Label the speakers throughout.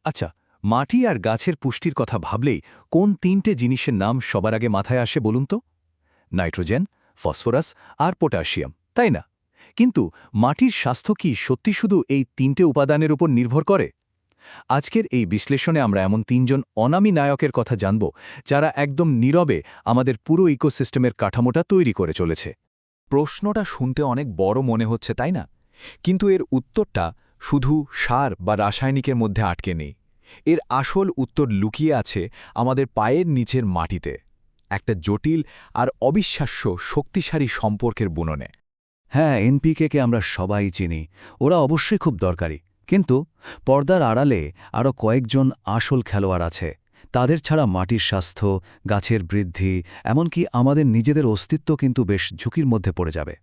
Speaker 1: আচ্ছা, মাটি আর গাছের পুষ্টির কথা ভাবলেই কোন তিনটে জিনিসের নাম সবার আগে মাথায় আসে বলুন তো? নাইট্রোজেন, ফসফরাস আর পটাশিয়াম, তাই না? কিন্তু মাটির স্বাস্থ্য কি সত্যি শুধু এই তিনটে উপাদানের উপর নির্ভর করে? আজকের এই বিশ্লেষণে আমরা এমন তিনজন অনামী নায়কের কথা জানব, যারা একদম নীরবে আমাদের পুরো ইকোসিস্টেমের কাঠামোটা তৈরি করে চলেছে।
Speaker 2: প্রশ্নটা শুনতে অনেক বড় মনে হচ্ছে, তাই না? কিন্তু এর উত্তরটা শুধু সার বা রাসায়নিকের মধ্যে আটকে নেই। এর আসল উত্তর লুকিয়ে আছে আমাদের পায়ের নিচের মাটিতে, একটা জটিল আর অবিশ্বাস্য শক্তিশালী সম্পর্কের বুননে।
Speaker 1: হ্যাঁ, এনপিকে আমরা সবাই চিনি, ওরা অবশ্যই খুব দরকারি। কিন্তু পর্দার আড়ালে আরও কয়েকজন আসল খেলোয়াড় আছে। তাদের ছাড়া মাটির স্বাস্থ্য, গাছের বৃদ্ধি, এমনকি আমাদের নিজেদের অস্তিত্ব কিন্তু বেশ ঝুঁকির মধ্যে পড়ে যাবে।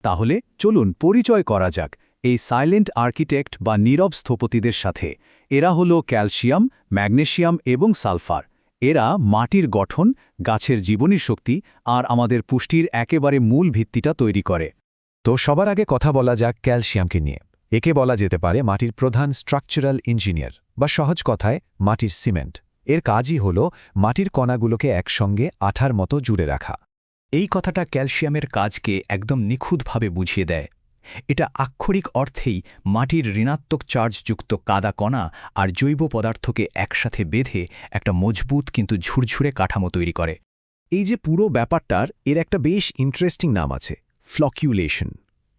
Speaker 1: তাহলে চলুন পরিচয় করা যাক এই সাইলেন্ট আর্কিটেক্ট বা নীরব স্থপতিদের সাথে। এরা হলো ক্যালসিয়াম, ম্যাগনেসিয়াম এবং সালফার। এরা মাটির গঠন, গাছের জীবনী শক্তি আর আমাদের পুষ্টির একেবারে মূল ভিত্তিটা তৈরি করে।
Speaker 3: তো সবার আগে কথা বলা যাক ক্যালসিয়ামকে নিয়ে। একে বলা যেতে পারে মাটির প্রধান স্ট্রাকচারাল ইঞ্জিনিয়ার, বা সহজ কথায় মাটির সিমেন্ট। এর কাজই হল মাটির কণাগুলোকে একসঙ্গে আঠার মতো জুড়ে রাখা।
Speaker 2: এই কথাটা ক্যালসিয়ামের কাজকে একদম নিখুঁতভাবে বুঝিয়ে দেয়। এটা আক্ষরিক অর্থেই মাটির ঋণাত্মক চার্জযুক্ত কাদা কণা আর জৈব পদার্থকে একসাথে বেঁধে একটা মজবুত কিন্তু ঝুরঝুরে কাঠামো তৈরি করে।
Speaker 3: এই যে পুরো ব্যাপারটার এর একটা বেশ ইন্টারেস্টিং নাম আছে, ফ্লকিউলেশন।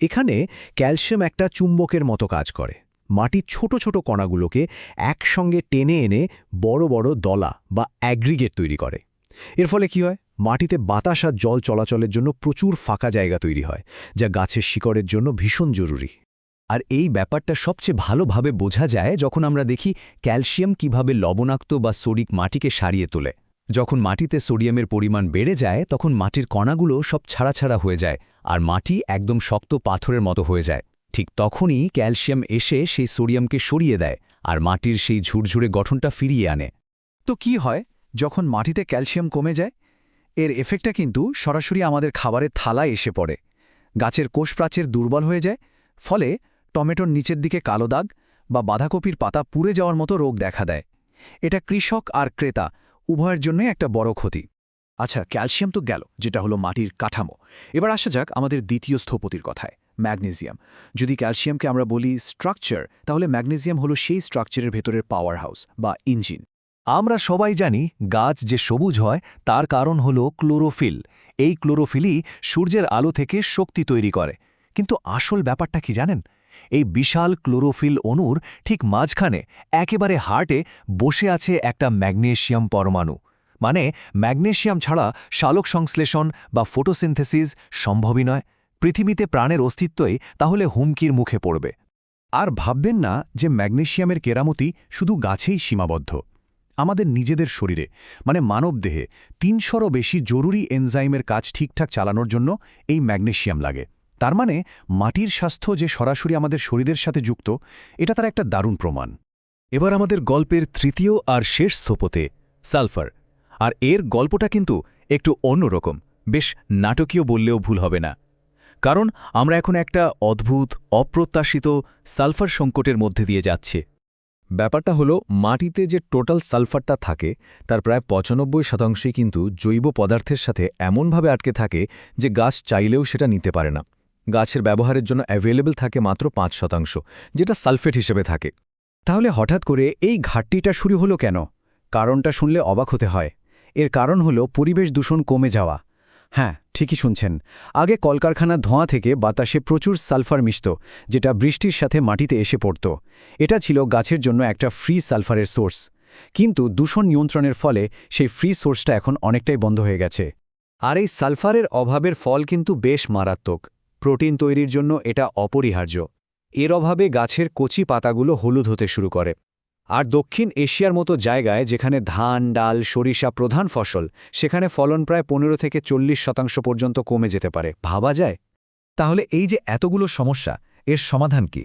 Speaker 3: এখানে ক্যালসিয়াম একটা চুম্বকের মতো কাজ করে। মাটির ছোট ছোট কণাগুলোকে একসঙ্গে টেনে এনে বড় বড় দলা বা অ্যাগ্রিগেট তৈরি করে। এর ফলে কি হয়? মাটিতে বাতাস আর জল চলাচলের জন্য প্রচুর ফাঁকা জায়গা তৈরি হয়, যা গাছের শিকড়ের জন্য ভীষণ জরুরি।
Speaker 2: আর এই ব্যাপারটা সবচেয়ে ভালোভাবে বোঝা যায় যখন আমরা দেখি ক্যালসিয়াম কিভাবে লবণাক্ত বা সোডিক মাটিকে সারিয়ে তোলে। যখন মাটিতে সোডিয়ামের পরিমাণ বেড়ে যায়, তখন মাটির কণাগুলো সব ছাড়া হয়ে যায় আর মাটি একদম শক্ত পাথরের মতো হয়ে যায়। ঠিক তখনই ক্যালসিয়াম এসে সেই সোডিয়ামকে সরিয়ে দেয় আর মাটির সেই ঝুরঝুরে গঠনটা ফিরিয়ে আনে।
Speaker 1: তো কি হয় যখন মাটিতে ক্যালসিয়াম কমে যায়? এর এফেক্টটা কিন্তু সরাসরি আমাদের খাবারের থালায় এসে পড়ে। গাছের কোষপ্রাচীর দুর্বল হয়ে যায়, ফলে টমেটোর নিচের দিকে কালো দাগ বা বাঁধাকপির পাতা পুড়ে যাওয়ার মতো রোগ দেখা দেয়। এটা কৃষক আর ক্রেতা উভয়ের জন্যই একটা বড় ক্ষতি।
Speaker 3: আচ্ছা, ক্যালসিয়াম তো গেল, যেটা হলো মাটির কাঠামো। এবার আসা যাক আমাদের দ্বিতীয় স্থপতির কথায়, ম্যাগনেসিয়াম। যদি ক্যালসিয়ামকে আমরা বলি স্ট্রাকচার, তাহলে ম্যাগনেসিয়াম হলো সেই স্ট্রাকচারের ভেতরের পাওয়ার হাউস বা ইঞ্জিন।
Speaker 1: আমরা সবাই জানি গাছ যে সবুজ হয় তার কারণ হল ক্লোরোফিল। এই ক্লোরোফিলই সূর্যের আলো থেকে শক্তি তৈরি করে। কিন্তু আসল ব্যাপারটা কি জানেন? এই বিশাল ক্লোরোফিল অণুর ঠিক মাঝখানে, একেবারে হার্টে বসে আছে একটা ম্যাগনেসিয়াম পরমাণু। মানে ম্যাগনেসিয়াম ছাড়া সালোক সংশ্লেষণ বা ফটোসিনথেসিস সম্ভবই নয়। পৃথিবীতে প্রাণের অস্তিত্বই তাহলে হুমকির মুখে পড়বে। আর ভাববেন না যে ম্যাগনেসিয়ামের কেরামতি শুধু গাছেই সীমাবদ্ধ। আমাদের নিজেদের শরীরে, মানে মানবদেহে ৩০০রও বেশি জরুরি এনজাইমের কাজ ঠিকঠাক চালানোর জন্য এই ম্যাগনেসিয়াম লাগে। তার মানে মাটির স্বাস্থ্য যে সরাসরি আমাদের শরীরের সাথে যুক্ত, এটা তার একটা দারুণ প্রমাণ। এবার আমাদের গল্পের তৃতীয় আর শেষ স্থপতি, সালফার। আর এর গল্পটা কিন্তু একটু অন্যরকম, বেশ নাটকীয় বললেও ভুল হবে না। কারণ আমরা এখন একটা অদ্ভুত, অপ্রত্যাশিত সালফার সংকটের মধ্যে দিয়ে যাচ্ছি। ব্যাপারটা হলো, মাটিতে যে টোটাল সালফারটা থাকে তার প্রায় ৯৫%ই কিন্তু জৈব পদার্থের সাথে এমনভাবে আটকে থাকে যে গাছ চাইলেও সেটা নিতে পারে না। গাছের ব্যবহারের জন্য অ্যাভেলেবল থাকে মাত্র ৫%, যেটা সালফেট হিসেবে থাকে। তাহলে হঠাৎ করে এই ঘাটতিটা শুরু হলো কেন? কারণটা শুনলে অবাক হতে হয়। এর কারণ হলো পরিবেশ দূষণ কমে যাওয়া। হ্যাঁ, ঠিকই শুনছেন। আগে কলকারখানার ধোঁয়া থেকে বাতাসে প্রচুর সালফার মিশত, যেটা বৃষ্টির সাথে মাটিতে এসে পড়ত। এটা ছিল গাছের জন্য একটা ফ্রি সালফারের সোর্স। কিন্তু দূষণ নিয়ন্ত্রণের ফলে সেই ফ্রি সোর্সটা এখন অনেকটাই বন্ধ হয়ে গেছে। আর এই সালফারের অভাবের ফল কিন্তু বেশ মারাত্মক। প্রোটিন তৈরির জন্য এটা অপরিহার্য। এর অভাবে গাছের কচি পাতাগুলো হলুদ হতে শুরু করে। আর দক্ষিণ এশিয়ার মতো জায়গায়, যেখানে ধান, ডাল, সরিষা প্রধান ফসল, সেখানে ফলন প্রায় ১৫ থেকে ৪০% পর্যন্ত কমে যেতে পারে। ভাবা যায়? তাহলে এই যে এতগুলো সমস্যা, এর সমাধান কি?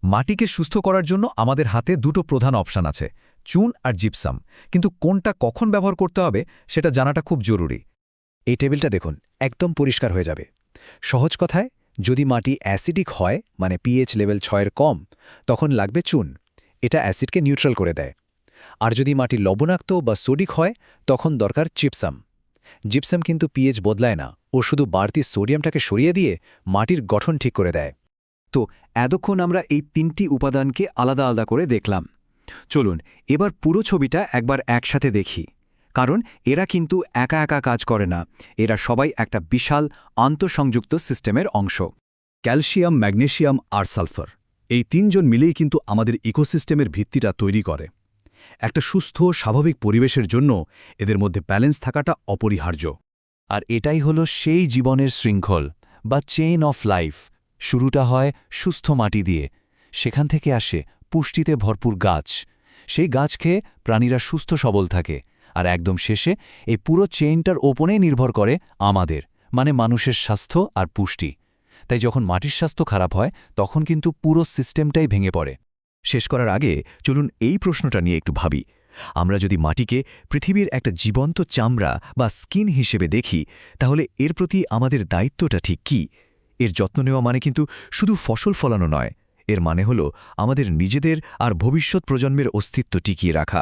Speaker 1: মাটিকে সুস্থ করার জন্য আমাদের হাতে দুটো প্রধান অপশান আছে, চুন আর জিপসাম। কিন্তু কোনটা কখন ব্যবহার করতে হবে সেটা জানাটা খুব জরুরি। এই টেবিলটা দেখুন, একদম পরিষ্কার হয়ে যাবে। সহজ কথায়, যদি মাটি অ্যাসিডিক হয়, মানে পিএইচ লেভেল ৬-এর কম, তখন লাগবে চুন।
Speaker 3: এটা অ্যাসিডকে নিউট্রাল করে দেয়। আর যদি মাটি লবণাক্ত বা সোডিক হয় তখন দরকার জিপসাম। জিপসাম কিন্তু পিএইচ বদলায় না, ও শুধু বাড়তি সোডিয়ামটাকে সরিয়ে দিয়ে মাটির গঠন ঠিক করে দেয়।
Speaker 2: তো এতক্ষণ আমরা এই 3টি উপাদানকে আলাদা আলাদা করে দেখলাম। চলুন এবার পুরো ছবিটা একবার একসাথে দেখি, কারণ এরা কিন্তু একা একা কাজ করে না, এরা সবাই একটা বিশাল আন্তঃসংযুক্ত সিস্টেমের অংশ।
Speaker 4: ক্যালসিয়াম, ম্যাগনেসিয়াম আর সালফার, এই তিনজন মিলেই কিন্তু আমাদের ইকোসিস্টেমের ভিত্তিটা তৈরি করে। একটা সুস্থ স্বাভাবিক পরিবেশের জন্য এদের মধ্যে ব্যালেন্স থাকাটা অপরিহার্য।
Speaker 1: আর এটাই হলো সেই জীবনের শৃঙ্খল বা চেইন অফ লাইফ। শুরুটা হয় সুস্থ মাটি দিয়ে, সেখান থেকে আসে পুষ্টিতে ভরপুর গাছ, সেই গাছ খেয়ে প্রাণীরা সুস্থ সবল থাকে, আর একদম শেষে এই পুরো চেইনটার ওপরেই নির্ভর করে আমাদের, মানে মানুষের স্বাস্থ্য আর পুষ্টি। তাই যখন মাটির স্বাস্থ্য খারাপ হয় তখন কিন্তু পুরো সিস্টেমটাই ভেঙে পড়ে।
Speaker 2: শেষ করার আগে চলুন এই প্রশ্নটা নিয়ে একটু ভাবি। আমরা যদি মাটিকে পৃথিবীর একটা জীবন্ত চামড়া বা স্কিন হিসেবে দেখি, তাহলে এর প্রতি আমাদের দায়িত্বটা ঠিক কী? এর যত্ন নেওয়া মানে কিন্তু শুধু ফসল ফলানো নয়, এর মানে হলো আমাদের নিজেদের আর ভবিষ্যৎ প্রজন্মের অস্তিত্ব টিকিয়ে রাখা।